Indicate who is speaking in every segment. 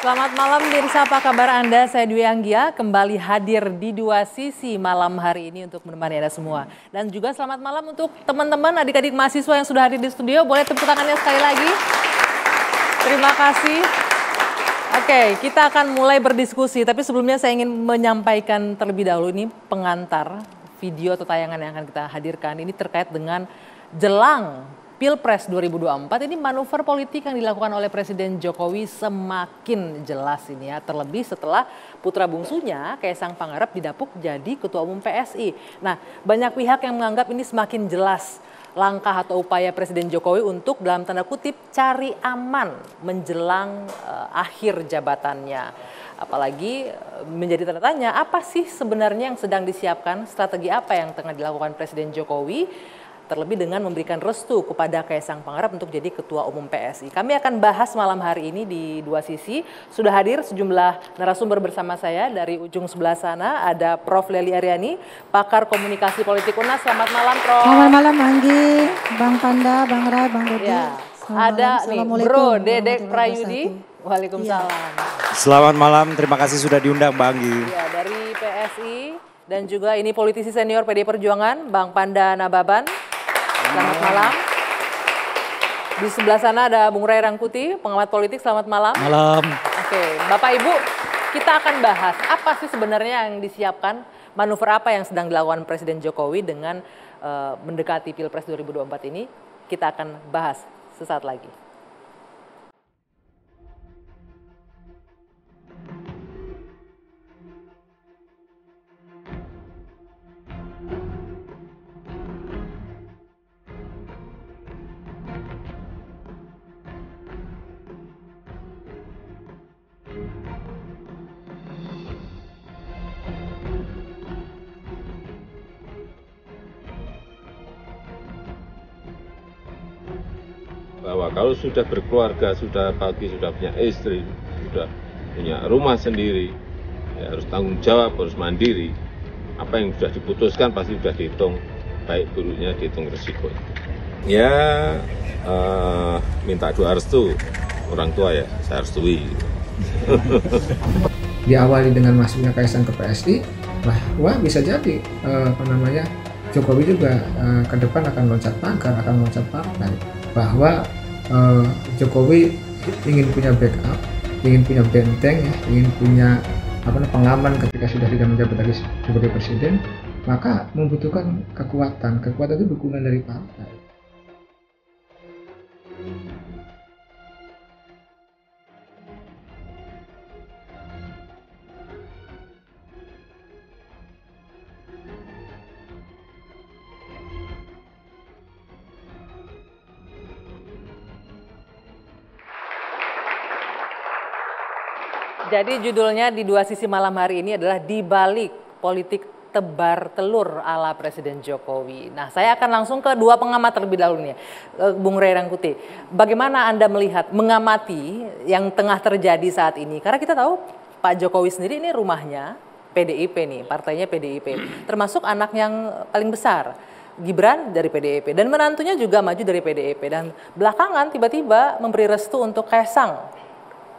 Speaker 1: Selamat malam pemirsa, apa kabar Anda? Saya Dwi Anggia kembali hadir di Dua Sisi malam hari ini untuk menemani Anda semua. Dan juga selamat malam untuk teman-teman adik-adik mahasiswa yang sudah hadir di studio. Boleh tepuk tangannya sekali lagi. Terima kasih. Oke, kita akan mulai berdiskusi. Tapi sebelumnya saya ingin menyampaikan terlebih dahulu ini pengantar video atau tayangan yang akan kita hadirkan. Ini terkait dengan jelang Pilpres 2024, ini manuver politik yang dilakukan oleh Presiden Jokowi semakin jelas ini ya. Terlebih setelah putra bungsunya Kaisang Pangarep didapuk jadi Ketua Umum PSI. Nah, banyak pihak yang menganggap ini semakin jelas langkah atau upaya Presiden Jokowi untuk dalam tanda kutip cari aman menjelang akhir jabatannya. Apalagi menjadi tanda tanya, apa sih sebenarnya yang sedang disiapkan, strategi apa yang tengah dilakukan Presiden Jokowi, terlebih dengan memberikan restu kepada Kaisang Pangarep untuk jadi Ketua Umum PSI. Kami akan bahas malam hari ini di Dua Sisi. Sudah hadir sejumlah narasumber bersama saya. Dari ujung sebelah sana ada Prof. Lely Aryani, pakar komunikasi politik UNAS. Selamat malam, Prof.
Speaker 2: Selamat malam, Anggi, Bang Panda, Bang Rai, Bang Dodi.
Speaker 1: Ya. Ada nih Bro Dedek Prayudi. Waalaikumsalam.
Speaker 3: Ya. Selamat malam, terima kasih sudah diundang, Bang Anggi.
Speaker 1: Ya, dari PSI dan juga ini politisi senior PD Perjuangan, Bang Panda Nababan. Selamat malam. Di sebelah sana ada Bung Ray Rangkuti, pengamat politik. Selamat malam.
Speaker 3: Malam.
Speaker 1: Oke, Bapak Ibu, kita akan bahas apa sih sebenarnya yang disiapkan, manuver apa yang sedang dilakukan Presiden Jokowi dengan mendekati Pilpres 2024 ini. Kita akan bahas sesaat lagi.
Speaker 4: Bahwa kalau sudah berkeluarga, sudah pagi, sudah punya istri, sudah punya rumah sendiri, ya harus tanggung jawab, harus mandiri. Apa yang sudah diputuskan pasti sudah dihitung, baik buruknya dihitung risiko. Ya, minta doa restu orang tua ya, saya restui.
Speaker 5: Diawali dengan masuknya Kaisang ke PSI, bahwa bisa jadi Jokowi juga ke depan akan loncat pangkat, akan loncat partai. Bahwa Jokowi ingin punya backup, ingin punya benteng, ya, ingin punya pengaman ketika sudah tidak menjabat lagi sebagai presiden, maka membutuhkan kekuatan. Kekuatan itu dukungan dari partai.
Speaker 1: Jadi judulnya di Dua Sisi malam hari ini adalah Di Balik Politik Tebar Telur ala Presiden Jokowi. Nah, saya akan langsung ke dua pengamat terlebih dahulu nih, Bung Ray Rangkuti. Bagaimana Anda melihat, mengamati yang tengah terjadi saat ini? Karena kita tahu Pak Jokowi sendiri ini rumahnya PDIP nih, partainya PDIP. Termasuk anak yang paling besar, Gibran dari PDIP. Dan menantunya juga maju dari PDIP. Dan belakangan tiba-tiba memberi restu untuk Kaisang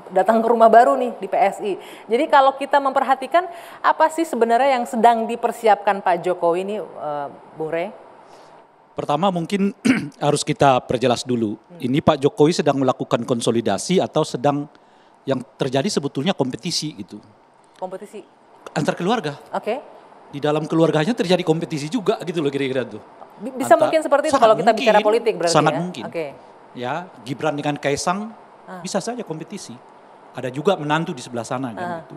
Speaker 1: datang ke rumah baru nih di PSI. Jadi kalau kita memperhatikan apa sih sebenarnya yang sedang dipersiapkan Pak Jokowi ini, Bung Rey?
Speaker 3: Pertama mungkin harus kita perjelas dulu. Ini Pak Jokowi sedang melakukan konsolidasi atau sedang yang terjadi sebetulnya kompetisi gitu.
Speaker 1: Kompetisi?
Speaker 3: Antar keluarga.
Speaker 1: Oke.
Speaker 3: Di dalam keluarganya terjadi kompetisi juga gitu loh kira-kira tuh.
Speaker 1: Bisa mungkin seperti itu kalau kita bicara politik berarti
Speaker 3: sangat
Speaker 1: ya?
Speaker 3: mungkin.
Speaker 1: Oke.
Speaker 3: Ya, Gibran dengan Kaisang bisa saja kompetisi. Ada juga menantu di sebelah sana kan gitu.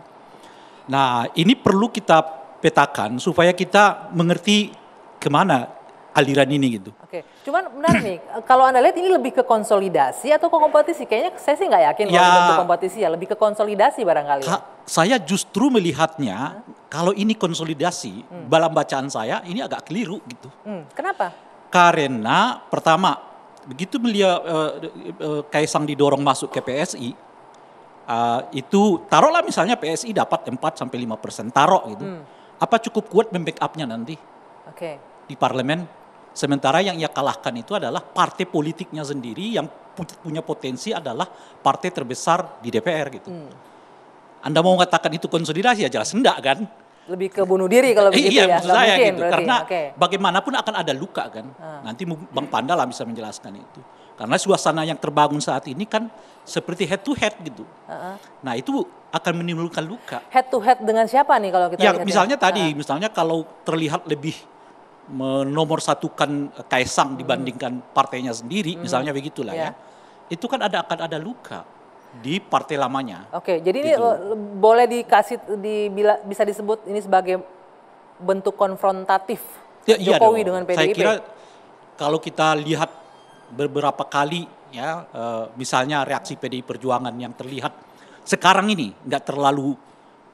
Speaker 3: Nah, ini perlu kita petakan supaya kita mengerti kemana aliran ini gitu.
Speaker 1: Oke, cuman benar nih, kalau Anda lihat ini lebih ke konsolidasi atau ke kompetisi? Kayaknya saya sih nggak yakin kalau bentuk kompetisi ya, lebih ke konsolidasi barangkali.
Speaker 3: Saya justru melihatnya kalau ini konsolidasi, dalam bacaan saya ini agak keliru gitu.
Speaker 1: Kenapa?
Speaker 3: Karena pertama, begitu beliau Kaisang didorong masuk ke PSI, itu taruhlah misalnya PSI dapat 4-5%, taruh gitu. Apa cukup kuat membackup-nya nanti di parlemen? Sementara yang ia kalahkan itu adalah partai politiknya sendiri yang punya potensi adalah partai terbesar di DPR gitu. Anda mau mengatakan itu konsolidasi ya jelas enggak kan?
Speaker 1: Lebih ke bunuh diri kalau begitu
Speaker 3: Iya,
Speaker 1: ya.
Speaker 3: maksud
Speaker 1: Nggak
Speaker 3: saya
Speaker 1: mungkin
Speaker 3: gitu.
Speaker 1: berarti.
Speaker 3: Karena
Speaker 1: Oke.
Speaker 3: bagaimanapun akan ada luka kan. Nanti Bang Panda lah bisa menjelaskan itu. Karena suasana yang terbangun saat ini kan seperti head to head gitu. Nah itu akan menimbulkan luka.
Speaker 1: Head to head dengan siapa nih kalau kita
Speaker 3: Ya
Speaker 1: lihat
Speaker 3: misalnya tadi, misalnya kalau terlihat lebih menomorsatukan Kaisang dibandingkan partainya sendiri, misalnya begitulah ya. Itu kan akan ada luka di partai lamanya.
Speaker 1: Oke, jadi ini
Speaker 3: Gitu.
Speaker 1: boleh bisa disebut ini sebagai bentuk konfrontatif
Speaker 3: Ya, iya
Speaker 1: Jokowi
Speaker 3: dong.
Speaker 1: dengan
Speaker 3: Saya
Speaker 1: PDIP.
Speaker 3: kira kalau kita lihat beberapa kali ya, misalnya reaksi PDI Perjuangan yang terlihat sekarang ini nggak terlalu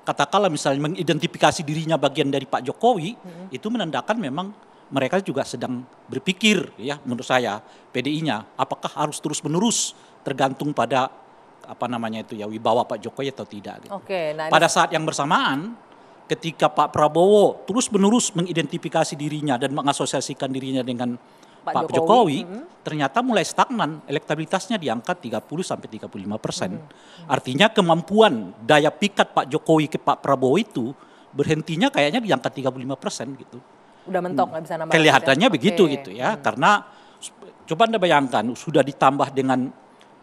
Speaker 3: katakanlah misalnya mengidentifikasi dirinya bagian dari Pak Jokowi, itu menandakan memang mereka juga sedang berpikir ya menurut saya PDI-nya apakah harus terus-menerus tergantung pada apa namanya itu ya wibawa Pak Jokowi atau tidak gitu.
Speaker 1: Oke, nah
Speaker 3: Pada saat yang bersamaan ketika Pak Prabowo terus-menerus mengidentifikasi dirinya dan mengasosiasikan dirinya dengan Pak Jokowi, ternyata mulai stagnan, elektabilitasnya di angka 30-35%. Artinya kemampuan daya pikat Pak Jokowi ke Pak Prabowo itu berhentinya kayaknya di angka 35% gitu.
Speaker 1: udah mentok nggak bisa nambah.
Speaker 3: Kelihatannya
Speaker 1: lagi ya?
Speaker 3: begitu
Speaker 1: Oke.
Speaker 3: gitu ya, karena coba Anda bayangkan sudah ditambah dengan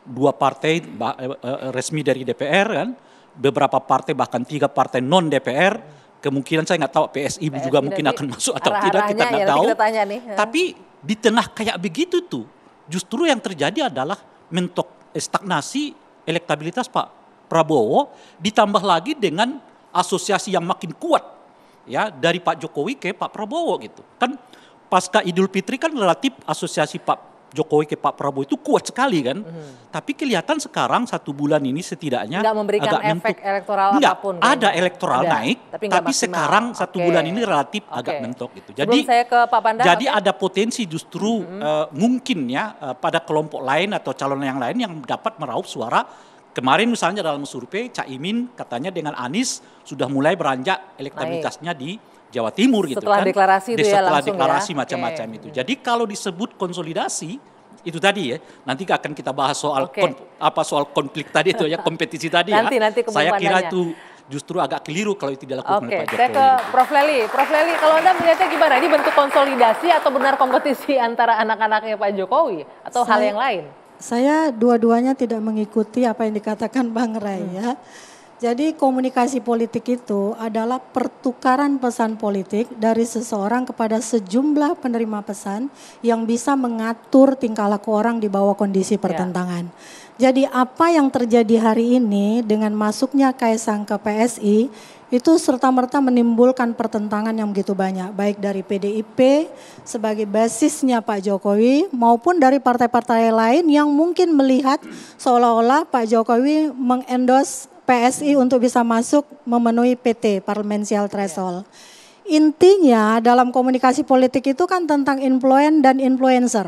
Speaker 3: 2 partai resmi dari DPR kan, beberapa partai bahkan 3 partai non DPR, kemungkinan saya nggak tahu PSI juga mungkin
Speaker 1: nanti
Speaker 3: akan masuk atau tidak
Speaker 1: arah-arahnya
Speaker 3: kita nggak
Speaker 1: ya, nanti
Speaker 3: tahu.
Speaker 1: kita tanya nih.
Speaker 3: Tapi di tengah kayak begitu tuh, justru yang terjadi adalah mentok stagnasi elektabilitas Pak Prabowo, ditambah lagi dengan asosiasi yang makin kuat ya dari Pak Jokowi ke Pak Prabowo gitu. Kan pasca Idul Fitri kan relatif asosiasi Pak Jokowi ke Pak Prabowo itu kuat sekali kan. Tapi kelihatan sekarang 1 bulan ini setidaknya
Speaker 1: Nggak memberikan
Speaker 3: agak
Speaker 1: efek elektoral
Speaker 3: Enggak,
Speaker 1: apapun.
Speaker 3: ada
Speaker 1: kayaknya.
Speaker 3: elektoral
Speaker 1: Ada,
Speaker 3: naik,
Speaker 1: tapi nggak
Speaker 3: tapi
Speaker 1: maksimal.
Speaker 3: sekarang 1
Speaker 1: Oke.
Speaker 3: bulan ini relatif agak
Speaker 1: Oke.
Speaker 3: mentok gitu.
Speaker 1: Sebelum saya ke Pak Panda.
Speaker 3: Jadi
Speaker 1: oke.
Speaker 3: ada potensi justru mungkin ya pada kelompok lain atau calon yang lain yang dapat meraup suara. Kemarin misalnya dalam survei Caimin katanya dengan Anies sudah mulai beranjak elektabilitasnya di Jawa Timur gitu
Speaker 1: Setelah
Speaker 3: kan.
Speaker 1: deklarasi itu ya
Speaker 3: Setelah
Speaker 1: langsung
Speaker 3: deklarasi
Speaker 1: ya.
Speaker 3: macam-macam
Speaker 1: Oke.
Speaker 3: itu. Jadi kalau disebut konsolidasi itu tadi ya, nanti akan kita bahas soal
Speaker 1: Oke.
Speaker 3: soal konflik tadi itu ya, kompetisi tadi ya.
Speaker 1: Nanti ke
Speaker 3: Saya kira
Speaker 1: pempandannya.
Speaker 3: itu justru agak keliru kalau itu dilakukan oleh
Speaker 1: Oke,
Speaker 3: Pak Jokowi.
Speaker 1: saya ke Prof. Leli. Prof. Leli, kalau Anda melihatnya gimana? Ini bentuk konsolidasi atau benar kompetisi antara anak-anaknya Pak Jokowi atau hal yang lain?
Speaker 2: Saya dua-duanya tidak mengikuti apa yang dikatakan Bang Ray ya. Jadi komunikasi politik itu adalah pertukaran pesan politik dari seseorang kepada sejumlah penerima pesan yang bisa mengatur tingkah laku orang di bawah kondisi pertentangan. Jadi apa yang terjadi hari ini dengan masuknya Kaisang ke PSI itu serta-merta menimbulkan pertentangan yang begitu banyak. Baik dari PDIP sebagai basisnya Pak Jokowi maupun dari partai-partai lain yang mungkin melihat seolah-olah Pak Jokowi mengendorse PSI untuk bisa masuk memenuhi PT, Parliamentary Threshold. Intinya dalam komunikasi politik itu kan tentang influence dan influencer.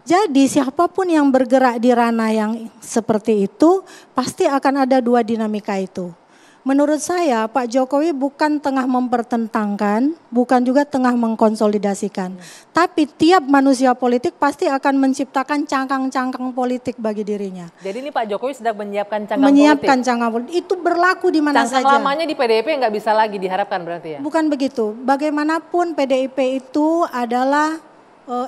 Speaker 2: Jadi siapapun yang bergerak di ranah yang seperti itu pasti akan ada 2 dinamika itu. Menurut saya Pak Jokowi bukan tengah mempertentangkan, bukan juga tengah mengkonsolidasikan. Tapi tiap manusia politik pasti akan menciptakan cangkang-cangkang politik bagi dirinya.
Speaker 1: Jadi ini Pak Jokowi sedang menyiapkan cangkang
Speaker 2: Menyiapkan
Speaker 1: politik.
Speaker 2: cangkang politik, itu berlaku di mana
Speaker 1: Cangkang
Speaker 2: saja.
Speaker 1: lamanya di PDIP nggak bisa lagi diharapkan berarti ya?
Speaker 2: Bukan begitu, bagaimanapun PDIP itu adalah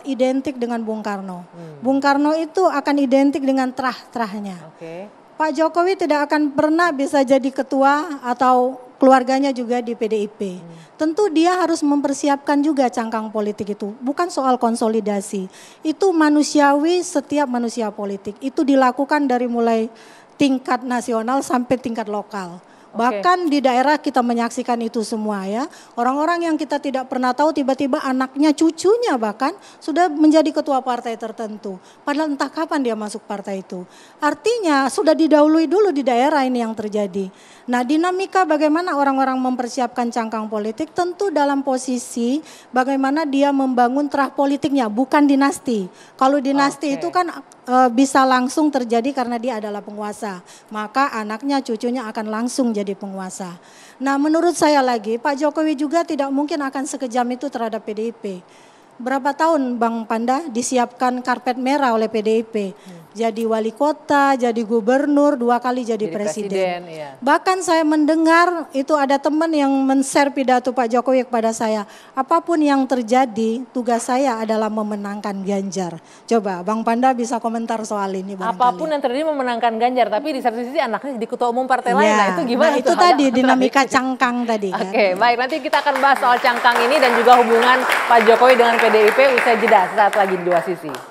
Speaker 2: identik dengan Bung Karno. Bung Karno itu akan identik dengan terah-terahnya.
Speaker 1: Oke.
Speaker 2: Pak Jokowi tidak akan pernah bisa jadi ketua atau keluarganya juga di PDIP. Tentu dia harus mempersiapkan juga cangkang politik itu. Bukan soal konsolidasi. Itu manusiawi setiap manusia politik. Itu dilakukan dari mulai tingkat nasional sampai tingkat lokal. Bahkan di daerah kita menyaksikan itu semua ya. Orang-orang yang kita tidak pernah tahu tiba-tiba anaknya, cucunya bahkan sudah menjadi ketua partai tertentu. Padahal entah kapan dia masuk partai itu. Artinya sudah didahului dulu di daerah ini yang terjadi. Nah dinamika bagaimana orang-orang mempersiapkan cangkang politik tentu dalam posisi bagaimana dia membangun terah politiknya bukan dinasti. Kalau dinasti itu kan bisa langsung terjadi karena dia adalah penguasa. Maka anaknya, cucunya akan langsung jadi penguasa. Nah menurut saya lagi Pak Jokowi juga tidak mungkin akan sekejam itu terhadap PDIP. berapa tahun Bang Panda disiapkan karpet merah oleh PDIP. Jadi wali kota, jadi gubernur, 2 kali jadi presiden.
Speaker 1: Iya.
Speaker 2: Bahkan saya mendengar itu ada teman yang men-share pidato Pak Jokowi kepada saya. Apapun yang terjadi, tugas saya adalah memenangkan Ganjar. Coba Bang Panda bisa komentar soal ini barangkali.
Speaker 1: Apapun yang terjadi memenangkan Ganjar, tapi di satu sisi anaknya jadi ketua umum partai lain. Nah itu gimana?
Speaker 2: Nah itu tadi dinamika cangkang tadi kan.
Speaker 1: Oke, baik, nanti kita akan bahas soal cangkang ini dan juga hubungan Pak Jokowi dengan PDIP usai jeda saat lagi di Dua Sisi.